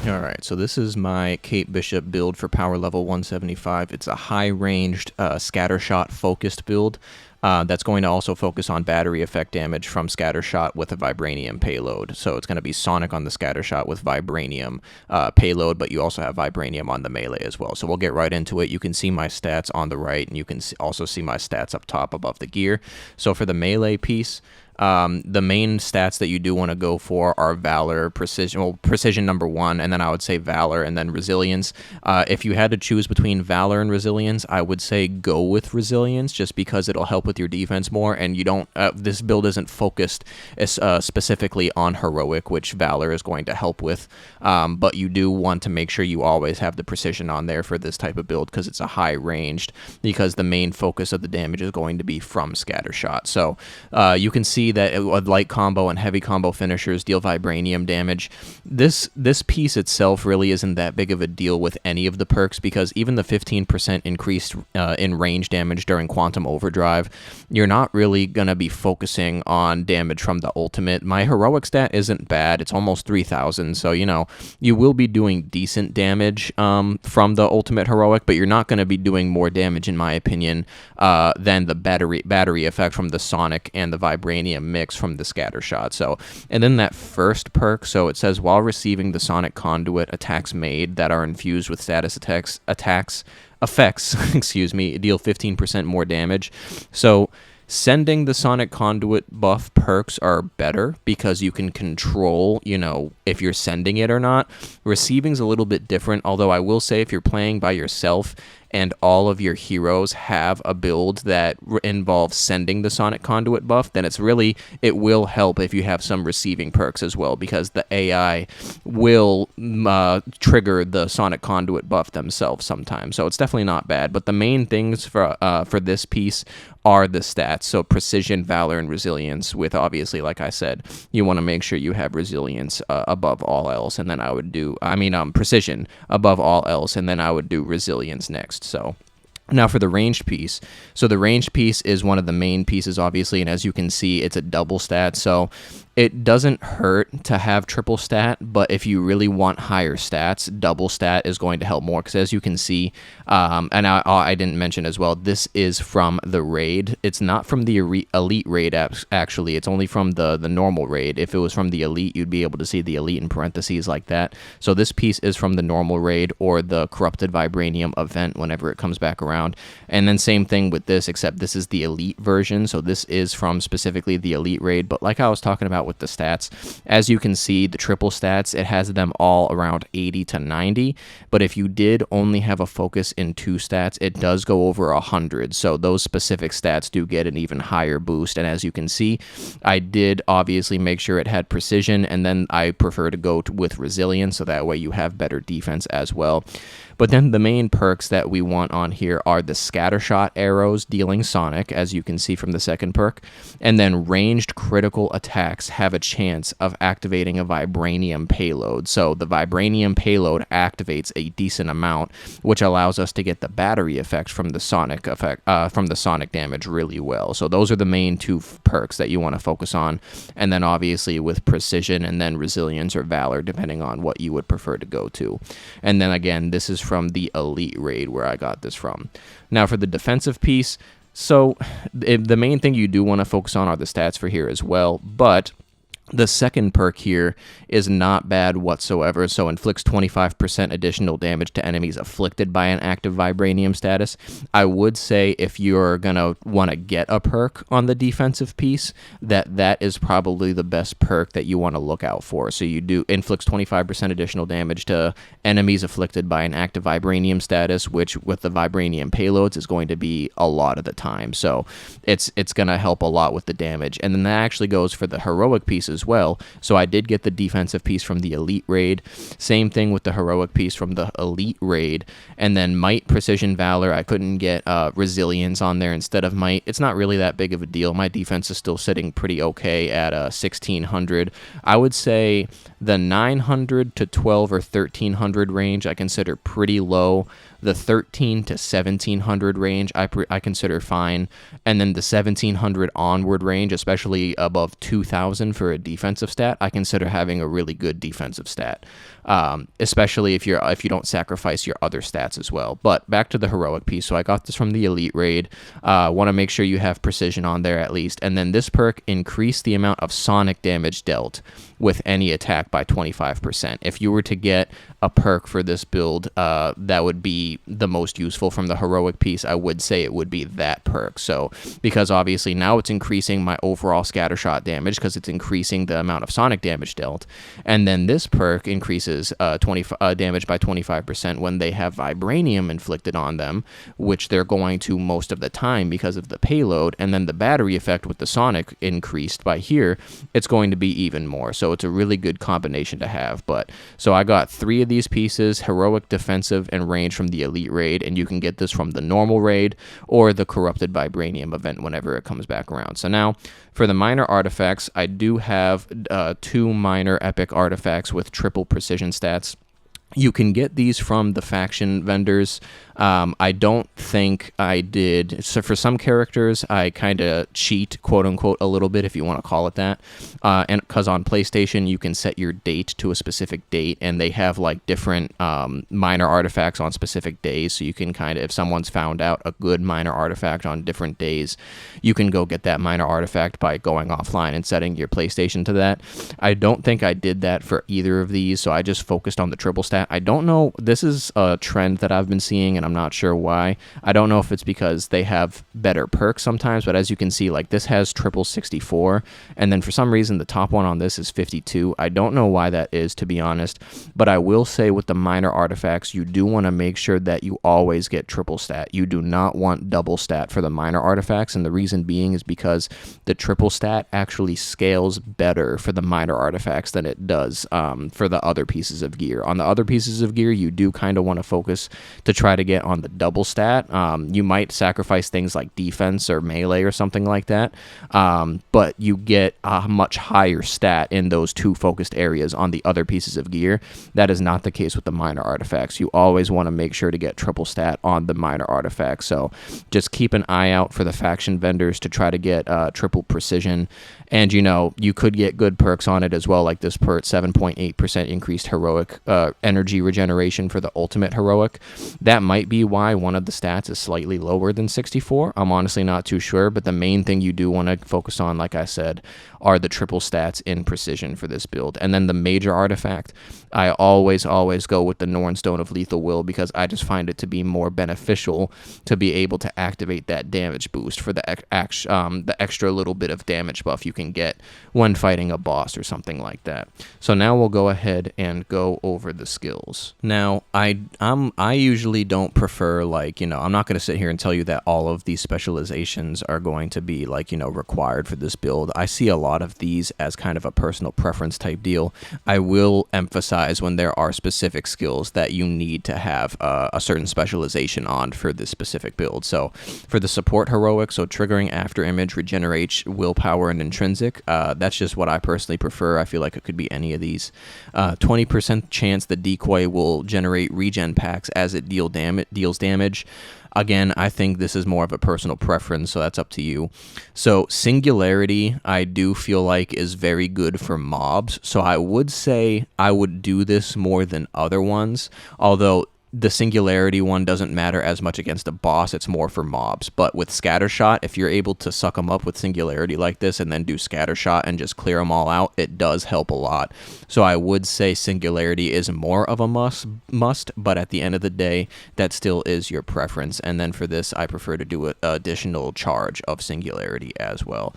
Alright, so this is my Kate Bishop build for power level 175. It's a high-ranged scattershot focused build that's going to also focus on battery effect damage from scattershot with a vibranium payload. So it's going to be sonic on the scattershot with vibranium payload, but you also have vibranium on the melee as well. So we'll get right into it. You can see my stats on the right, and you can also see my stats up top above the gear. So for the melee piece, the main stats that you do want to go for are Valor, Precision, well, Precision number 1, and then I would say Valor and then Resilience. If you had to choose between Valor and Resilience, I would say go with Resilience just because it'll help with your defense more, and you don't, this build isn't focused specifically on Heroic, which Valor is going to help with, but you do want to make sure you always have the Precision on there for this type of build because it's a high ranged, because the main focus of the damage is going to be from Scattershot. So you can see that light combo and heavy combo finishers deal vibranium damage. This piece itself really isn't that big of a deal with any of the perks, because even the 15% increased in range damage during Quantum Overdrive, you're not really going to be focusing on damage from the ultimate. My heroic stat isn't bad. It's almost 3,000, so you know, you will be doing decent damage from the ultimate heroic, but you're not going to be doing more damage, in my opinion, than the battery effect from the sonic and the vibranium mix from the scattershot. So, and then that first perk, so it says while receiving the sonic conduit, attacks made that are infused with status effects excuse me, deal 15% more damage. So sending the sonic conduit buff perks are better because you can control, you know, if you're sending it or not. Receiving's a little bit different, although I will say if you're playing by yourself and all of your heroes have a build that involves sending the sonic conduit buff, then it will help if you have some receiving perks as well, because the AI will trigger the sonic conduit buff themselves sometimes. So it's definitely not bad, but the main things for this piece are the stats. So Precision, Valor, and Resilience, with obviously, like I said, you want to make sure you have Resilience above all else, and then I would do, Precision above all else, and then I would do Resilience next. So now for the ranged piece. So the ranged piece is one of the main pieces, obviously, and as you can see, it's a double stat. So it doesn't hurt to have triple stat, but if you really want higher stats, double stat is going to help more, because as you can see, and I didn't mention as well, this is from the raid. It's not from the elite raid, actually. It's only from the normal raid. If it was from the elite, you'd be able to see the elite in parentheses like that. So this piece is from the normal raid or the corrupted vibranium event whenever it comes back around. And then same thing with this, except this is the elite version. So this is from specifically the elite raid. But like I was talking about with the stats, as you can see, the triple stats, it has them all around 80 to 90, but if you did only have a focus in 2 stats, it does go over 100, so those specific stats do get an even higher boost. And as you can see, I did obviously make sure it had Precision, and then I prefer to go with Resilience, so that way you have better defense as well. But then the main perks that we want on here are the Scattershot arrows dealing sonic, as you can see from the second perk, and then ranged critical attacks have a chance of activating a vibranium payload. So the vibranium payload activates a decent amount, which allows us to get the battery effect from the sonic damage really well. So those are the main 2 perks that you want to focus on, and then obviously with Precision and then Resilience or Valor, depending on what you would prefer to go to. And then again, this is from the elite raid where I got this from. Now for the defensive piece, so the main thing you do want to focus on are the stats for here as well, but the second perk here is not bad whatsoever. So inflicts 25% additional damage to enemies afflicted by an active vibranium status. I would say if you're going to want to get a perk on the defensive piece, that is probably the best perk that you want to look out for. So you do inflicts 25% additional damage to enemies afflicted by an active vibranium status, which with the vibranium payloads is going to be a lot of the time. So it's going to help a lot with the damage. And then that actually goes for the heroic piece as well. So I did get the defensive piece from the elite raid. Same thing with the heroic piece from the elite raid. And then might, Precision, Valor, I couldn't get Resilience on there instead of might. It's not really that big of a deal. My defense is still sitting pretty okay at 1600. I would say the 900 to 12 or 1300 range I consider pretty low. The 13 to 1700 range I consider fine, and then the 1700 onward range, especially above 2000 for a defensive stat, I consider having a really good defensive stat, especially if you don't sacrifice your other stats as well. But back to the heroic piece. So I got this from the elite raid. Want to make sure you have precision on there at least, and then this perk increased the amount of sonic damage dealt with any attack by 25%. If you were to get a perk for this build that would be the most useful from the heroic piece, I would say it would be that perk. So because obviously now it's increasing my overall scattershot damage because it's increasing the amount of sonic damage dealt, and then this perk increases damage by 25% when they have vibranium inflicted on them, which they're going to most of the time because of the payload, and then the battery effect with the sonic increased by here, it's going to be even more. So it's a really good combination to have. But so I got 3 of these pieces: heroic, defensive, and range from the elite raid, and you can get this from the normal raid or the corrupted vibranium event whenever it comes back around. So now for the minor artifacts, I do have 2 minor epic artifacts with triple precision stats. You can get these from the faction vendors. I don't think I did. So for some characters, I kind of cheat, quote unquote, a little bit, if you want to call it that. And because on PlayStation, you can set your date to a specific date, and they have like different minor artifacts on specific days. So you can kind of, if someone's found out a good minor artifact on different days, you can go get that minor artifact by going offline and setting your PlayStation to that. I don't think I did that for either of these, so I just focused on the triple stat. I don't know. This is a trend that I've been seeing, and I'm not sure why. I don't know if it's because they have better perks sometimes, but as you can see, like this has triple 64, and then for some reason the top one on this is 52. I don't know why that is, to be honest, but I will say with the minor artifacts, you do want to make sure that you always get triple stat. You do not want double stat for the minor artifacts, and the reason being is because the triple stat actually scales better for the minor artifacts than it does for the other pieces of gear. On the other pieces of gear, you do kind of want to focus to try to get on the double stat. You might sacrifice things like defense or melee or something like that, but you get a much higher stat in those 2 focused areas on the other pieces of gear. That is not the case with the minor artifacts. You always want to make sure to get triple stat on the minor artifacts. So just keep an eye out for the faction vendors to try to get triple precision. And, you know, you could get good perks on it as well, like this perk, 7.8% increased heroic energy regeneration for the ultimate heroic. That might be why one of the stats is slightly lower than 64. I'm honestly not too sure, but the main thing you do want to focus on, like I said, are the triple stats in precision for this build. And then the major artifact, I always go with the Norn Stone of Lethal Will, because I just find it to be more beneficial to be able to activate that damage boost for the extra little bit of damage buff you can get when fighting a boss or something like that. So now we'll go ahead and go over the skills. Now, I usually don't prefer, like, you know, I'm not going to sit here and tell you that all of these specializations are going to be, like, you know, required for this build. I see a lot of these as kind of a personal preference type deal. I will emphasize when there are specific skills that you need to have a certain specialization on for this specific build. So for the support heroic, so triggering after image regenerates willpower and intrinsic, that's just what I personally prefer. I feel like it could be any of these. 20% chance the decoy will generate regen packs as it deals damage. Again, I think this is more of a personal preference, so that's up to you. So Singularity, I do feel like is very good for mobs, so I would say I would do this more than other ones, although the Singularity one doesn't matter as much against a boss, it's more for mobs. But with Scattershot, if you're able to suck them up with Singularity like this and then do Scattershot and just clear them all out, it does help a lot. So I would say Singularity is more of a must, but at the end of the day, that still is your preference. And then for this, I prefer to do an additional charge of Singularity as well.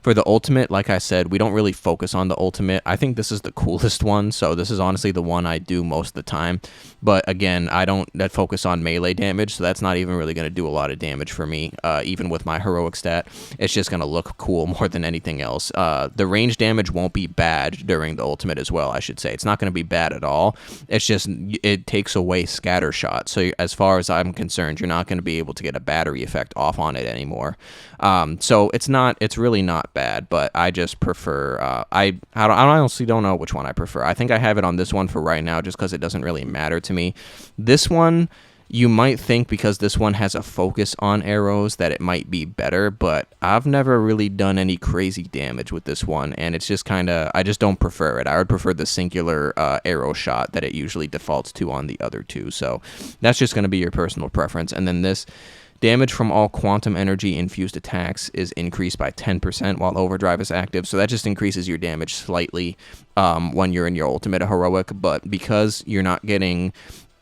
For the ultimate, like I said, we don't really focus on the ultimate. I think this is the coolest one, so this is honestly the one I do most of the time. But again, I don't focus on melee damage, so that's not even really going to do a lot of damage for me, even with my heroic stat. It's just going to look cool more than anything else. The range damage won't be bad during the ultimate as well, I should say. It's not going to be bad at all. It's just, it takes away Scattershot. So as far as I'm concerned, you're not going to be able to get a battery effect off on it anymore. So it's really not bad, but I just prefer, I honestly don't know which one I prefer. I think I have it on this one for right now just because it doesn't really matter to me. This one, You might think because this one has a focus on arrows that it might be better, but I've never really done any crazy damage with this one, and it's just kind of, I just don't prefer it. I would prefer the singular arrow shot that it usually defaults to on the other two, so that's just going to be your personal preference. And then this damage from all quantum energy infused attacks is increased by 10% while overdrive is active, so that just increases your damage slightly when you're in your ultimate heroic, but because you're not getting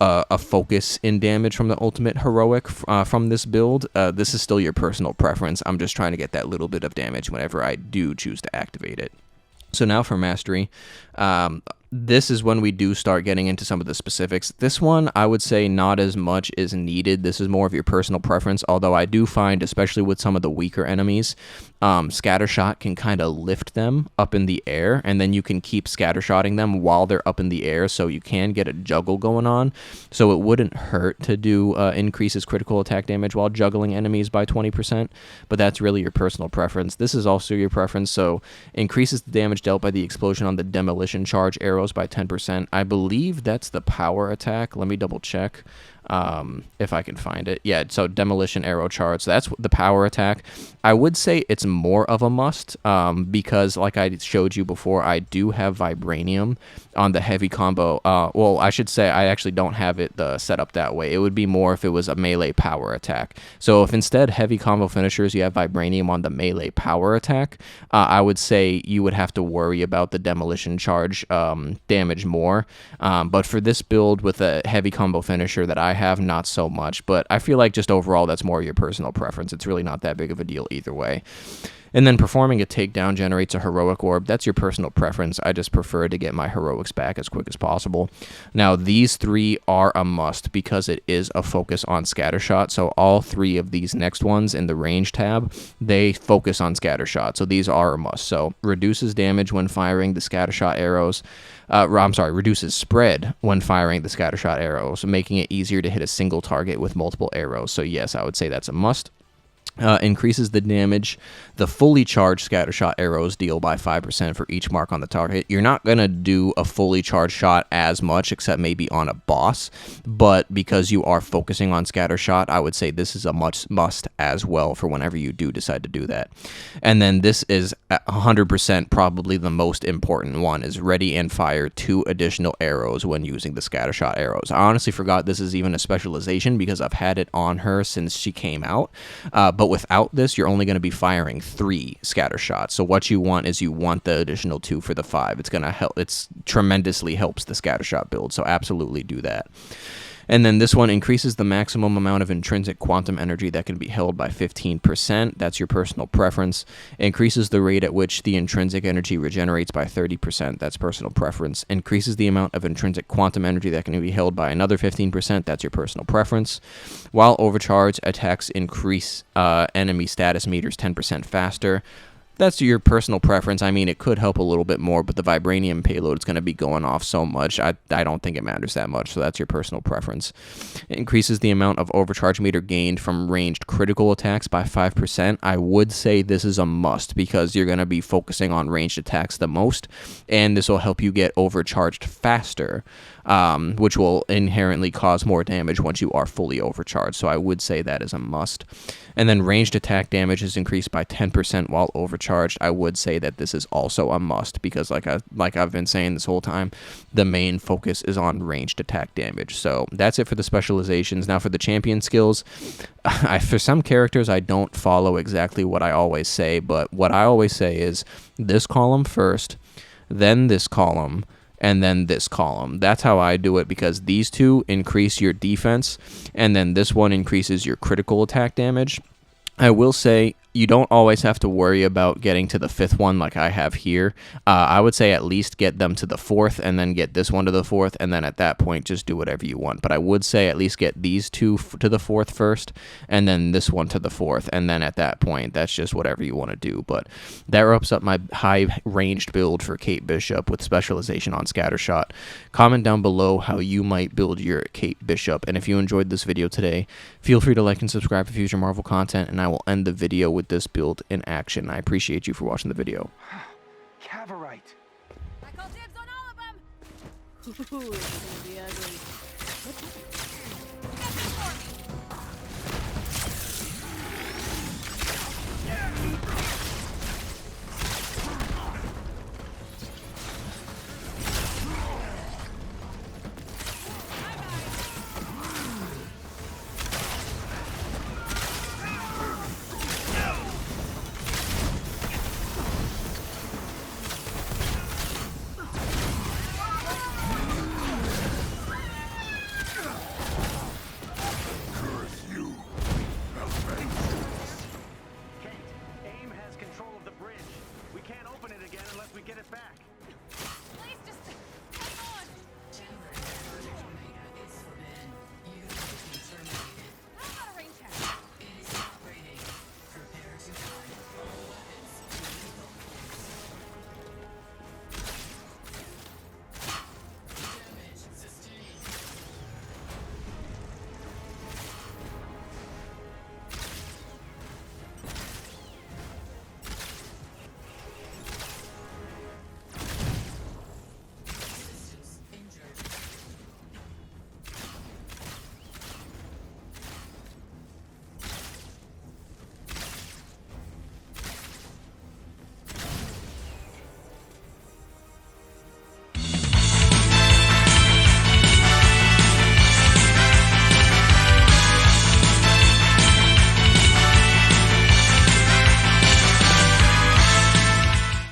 a focus in damage from the ultimate heroic from this build, this is still your personal preference. I'm just trying to get that little bit of damage whenever I do choose to activate it. So now for mastery. This is when we do start getting into some of the specifics. This one, I would say not as much is needed. This is more of your personal preference, although I do find, especially with some of the weaker enemies, Scattershot can kind of lift them up in the air, and then you can keep scattershotting them while they're up in the air, so you can get a juggle going on. So it wouldn't hurt to do increases critical attack damage while juggling enemies by 20%, but that's really your personal preference. This is also your preference, so increases the damage dealt by the explosion on the demolition charge arrows by 10%. I believe that's the power attack. Let me double check if I can find it. Yeah, so demolition arrow charge, so that's the power attack. I would say it's more of a must because like I showed you before, I do have vibranium on the heavy combo. Well, I should say I actually don't have it set up that way. It would be more if it was a melee power attack. So if instead heavy combo finishers you have vibranium on the melee power attack, I would say you would have to worry about the demolition charge damage more. But for this build with a heavy combo finisher that I have, not so much, but I feel like just overall that's more your personal preference. It's really not that big of a deal either way. And then performing a takedown generates a heroic orb. That's your personal preference. I just prefer to get my heroics back as quick as possible. Now, these three are a must because it is a focus on Scattershot. So all three of these next ones in the range tab, they focus on Scattershot. So these are a must. So reduces damage when firing the Scattershot arrows. Reduces spread when firing the Scattershot arrows, making it easier to hit a single target with multiple arrows. So yes, I would say that's a must. Increases the damage the fully charged Scattershot arrows deal by 5% for each mark on the target. You're not going to do a fully charged shot as much, except maybe on a boss, but because you are focusing on Scattershot, I would say this is a must as well for whenever you do decide to do that. And then this is 100% probably the most important one, is ready and fire 2 additional arrows when using the Scattershot arrows. I honestly forgot this is even a specialization because I've had it on her since she came out, but without this, you're only going to be firing 3 scatter shots. So what you want is you want the additional 2 for the 5. It's going to help. It's tremendously helps the scatter shot build. So absolutely do that. And then this one increases the maximum amount of intrinsic quantum energy that can be held by 15%. That's your personal preference. Increases the rate at which the intrinsic energy regenerates by 30%. That's personal preference. Increases the amount of intrinsic quantum energy that can be held by another 15%. That's your personal preference. While overcharged, attacks increase enemy status meters 10% faster. That's your personal preference. I mean, it could help a little bit more, but the vibranium payload is going to be going off so much. I don't think it matters that much, so that's your personal preference. It increases the amount of overcharge meter gained from ranged critical attacks by 5%. I would say this is a must because you're going to be focusing on ranged attacks the most, and this will help you get overcharged faster, which will inherently cause more damage once you are fully overcharged. So I would say that is a must. And then ranged attack damage is increased by 10% while overcharged. I would say that this is also a must because like I've been saying this whole time, the main focus is on ranged attack damage. So that's it for the specializations. Now for the champion skills, for some characters I don't follow exactly what I always say, but what I always say is this column first, then this column, and then this column. That's how I do it because these 2 increase your defense, and then this one increases your critical attack damage. I will say you don't always have to worry about getting to the 5th one like I have here. I would say at least get them to the 4th and then get this one to the 4th, and then at that point just do whatever you want. But I would say at least get these 2 to the 4th first and then this one to the 4th, and then at that point that's just whatever you want to do. But that wraps up my high ranged build for Kate Bishop with specialization on Scattershot. Comment down below how you might build your Kate Bishop, and if you enjoyed this video today, feel free to like and subscribe for future Marvel content, and I will end the video with this build in action. I appreciate you for watching the video. Cavorite. I call dibs on all of them. Ooh, it's gonna be ugly. back.